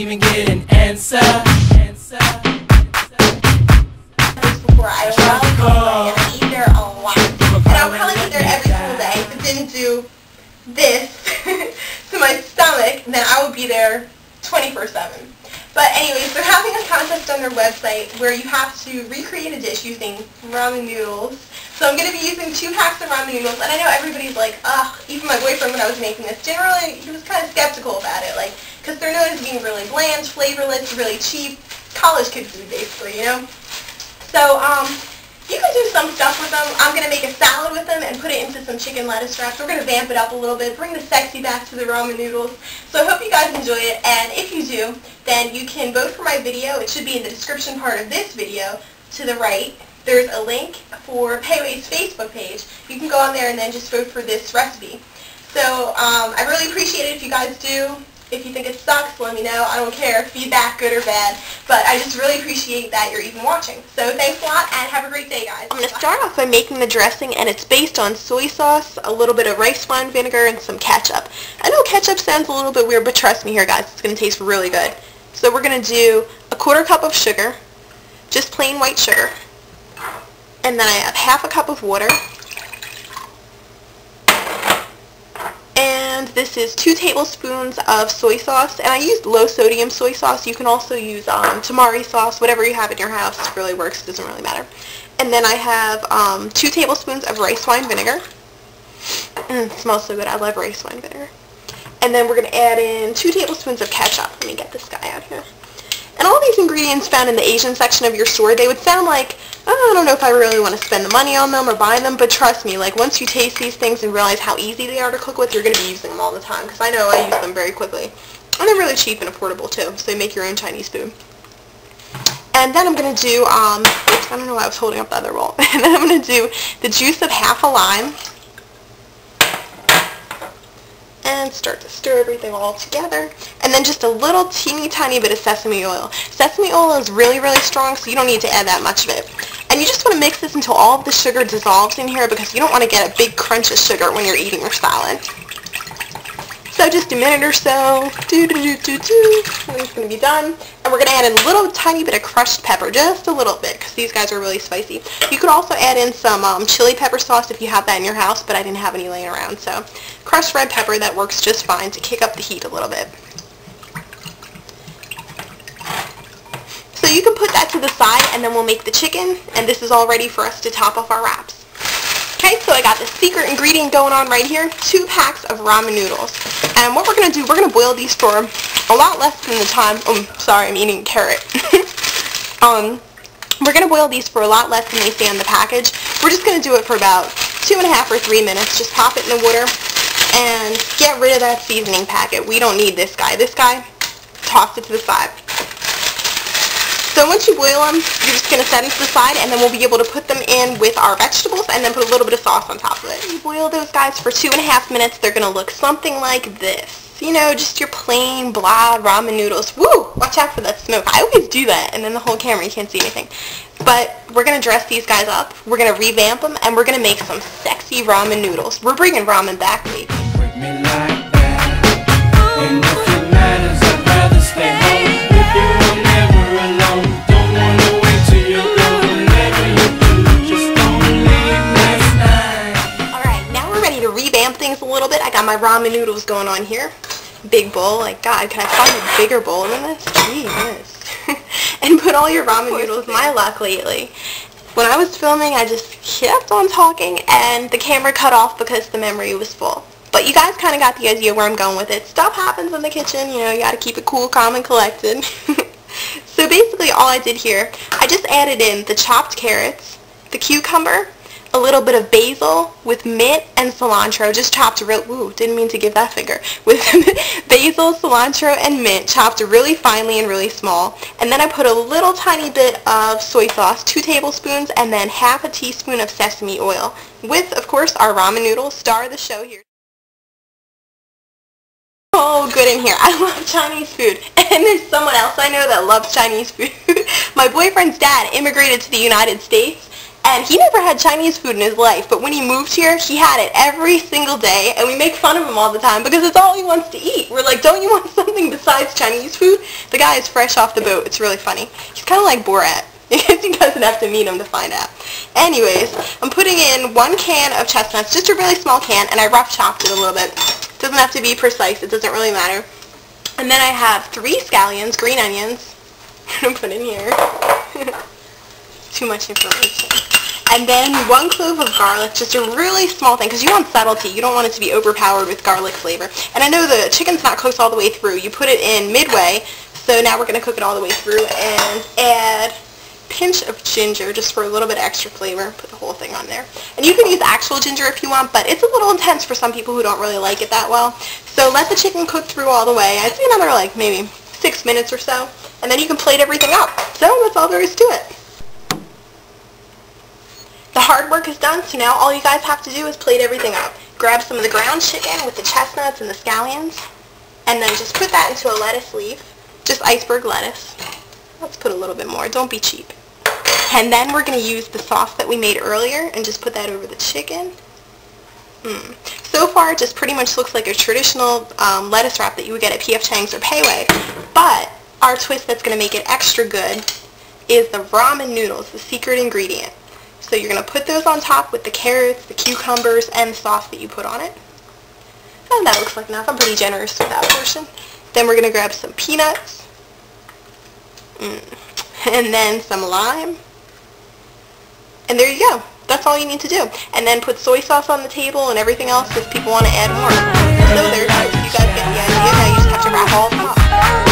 even get an answer. Before I probably eat there a lot. And I'll probably eat there every single day. If it didn't do this to my stomach, then I would be there 24/7. But anyways, they're having a contest on their website where you have to recreate a dish using ramen noodles. So I'm going to be using 2 packs of ramen noodles, and I know everybody's like, ugh, even my boyfriend when I was making this, he was kind of skeptical about it, like, because they're known as being really bland, flavorless, really cheap, college kid food basically, you know? So, you can do some stuff with them. I'm going to make a salad with them and put it into some chicken lettuce wraps. We're going to vamp it up a little bit, bring the sexy back to the ramen noodles. So I hope you guys enjoy it, and if you do, then you can vote for my video. It should be in the description part of this video to the right. There's a link for Payway's Facebook page. You can go on there and then just vote for this recipe. So I really appreciate it if you guys do. If you think it sucks, let me know. I don't care, feedback, good or bad. But I just really appreciate that you're even watching. So thanks a lot, and have a great day, guys. I'm going to start off by making the dressing, and it's based on soy sauce, a little bit of rice wine vinegar, and some ketchup. I know ketchup sounds a little bit weird, but trust me here, guys, it's going to taste really good. So we're going to do a 1/4 cup of sugar, just plain white sugar. And then I have 1/2 cup of water. And this is 2 tablespoons of soy sauce, and I used low sodium soy sauce. You can also use tamari sauce, whatever you have in your house. It really works, it doesn't really matter. And then I have 2 tablespoons of rice wine vinegar. It smells so good, I love rice wine vinegar. And then we're going to add in 2 tablespoons of ketchup. Let me get this guy out here. And all these ingredients found in the Asian section of your store, they would sound like, oh, I don't know if I really want to spend the money on them or buy them, but trust me, like once you taste these things and realize how easy they are to cook with, you're going to be using them all the time, because I know I use them very quickly. And they're really cheap and affordable too, so you make your own Chinese food. And then I'm going to do, oops, I don't know why I was holding up the other bowl. And then I'm going to do the juice of 1/2 a lime. And start to stir everything all together. And then just a little teeny tiny bit of sesame oil. Sesame oil is really, really strong, so you don't need to add that much of it. And you just want to mix this until all of the sugar dissolves in here, because you don't want to get a big crunch of sugar when you're eating your salad. So just a minute or so. It's going to be done. And we're going to add in a little tiny bit of crushed pepper, just a little bit, because these guys are really spicy. You could also add in some chili pepper sauce if you have that in your house, but I didn't have any laying around. So crushed red pepper, that works just fine to kick up the heat a little bit. So you can put that to the side, and then we'll make the chicken, and this is all ready for us to top off our wraps. Okay, so I got the secret ingredient going on right here, 2 packs of ramen noodles. And what we're going to do, we're going to boil these for a lot less than the time, sorry, I'm eating carrot. We're going to boil these for a lot less than they say on the package. We're just going to do it for about 2.5 or 3 minutes. Just pop it in the water and get rid of that seasoning packet. We don't need this guy. This guy, toss it to the side. So once you boil them, you're just going to set them to the side, and then we'll be able to put them in with our vegetables and then put a little bit of sauce on top of it. You boil those guys for 2.5 minutes, they're going to look something like this. You know, just your plain, blah, ramen noodles. Woo! Watch out for that smoke. I always do that, and then the whole camera, you can't see anything. But we're going to dress these guys up, we're going to revamp them, and we're going to make some sexy ramen noodles. We're bringing ramen back, baby. Break me like that. And if it matters, I'd rather stay home. If you were never alone, don't wanna wait till you go. Whatever you do, just don't leave last night. Alright, now we're ready to revamp things a little bit. I got my ramen noodles going on here. Big bowl, like God, can I find a bigger bowl than this? Jesus. And put all your ramen noodles. My luck lately. When I was filming, I just kept on talking, and the camera cut off because the memory was full. But you guys kind of got the idea where I'm going with it. Stuff happens in the kitchen, you know, you got to keep it cool, calm, and collected. So basically all I did here, I just added in the chopped carrots, the cucumber, a little bit of basil with mint and cilantro, just chopped didn't mean to give that finger, with basil, cilantro, and mint chopped really finely and really small. And then I put a little tiny bit of soy sauce, 2 tablespoons, and then 1/2 teaspoon of sesame oil, with, of course, our ramen noodles, star of the show here. Oh, good in here. I love Chinese food. And there's someone else I know that loves Chinese food. My boyfriend's dad immigrated to the United States, And he never had Chinese food in his life, but when he moved here, he had it every single day, and we make fun of him all the time because it's all he wants to eat. We're like, don't you want something besides Chinese food? The guy is fresh off the boat. It's really funny. He's kind of like Borat. You guys would have to meet him to find out. Anyways, I'm putting in 1 can of chestnuts, just a really small can, and I rough chopped it a little bit. It doesn't have to be precise. It doesn't really matter. And then I have 3 scallions, green onions. I'm going to put in here. Too much information. And then 1 clove of garlic, just a really small thing, because you want subtlety. You don't want it to be overpowered with garlic flavor. And I know the chicken's not cooked all the way through. You put it in midway, so now we're going to cook it all the way through and add a pinch of ginger just for a little bit extra flavor. Put the whole thing on there. And you can use actual ginger if you want, but it's a little intense for some people who don't really like it that well. So let the chicken cook through all the way. I'd say another like maybe 6 minutes or so. And then you can plate everything up. So that's all there is to it. The hard work is done, so now all you guys have to do is plate everything up. Grab some of the ground chicken with the chestnuts and the scallions, and then just put that into a lettuce leaf, just iceberg lettuce. Let's put a little bit more, don't be cheap. And then we're going to use the sauce that we made earlier and just put that over the chicken. So far it just pretty much looks like a traditional lettuce wrap that you would get at P.F. Chang's or Pei Wei, but our twist that's going to make it extra good is the ramen noodles, the secret ingredient. So you're going to put those on top with the carrots, the cucumbers, and the sauce that you put on it. And that looks like enough. I'm pretty generous with that portion. Then we're going to grab some peanuts. And then some lime. And there you go. That's all you need to do. And then put soy sauce on the table and everything else if people want to add more. So there you go. You guys get the idea. Now you just have to wrap all of them up.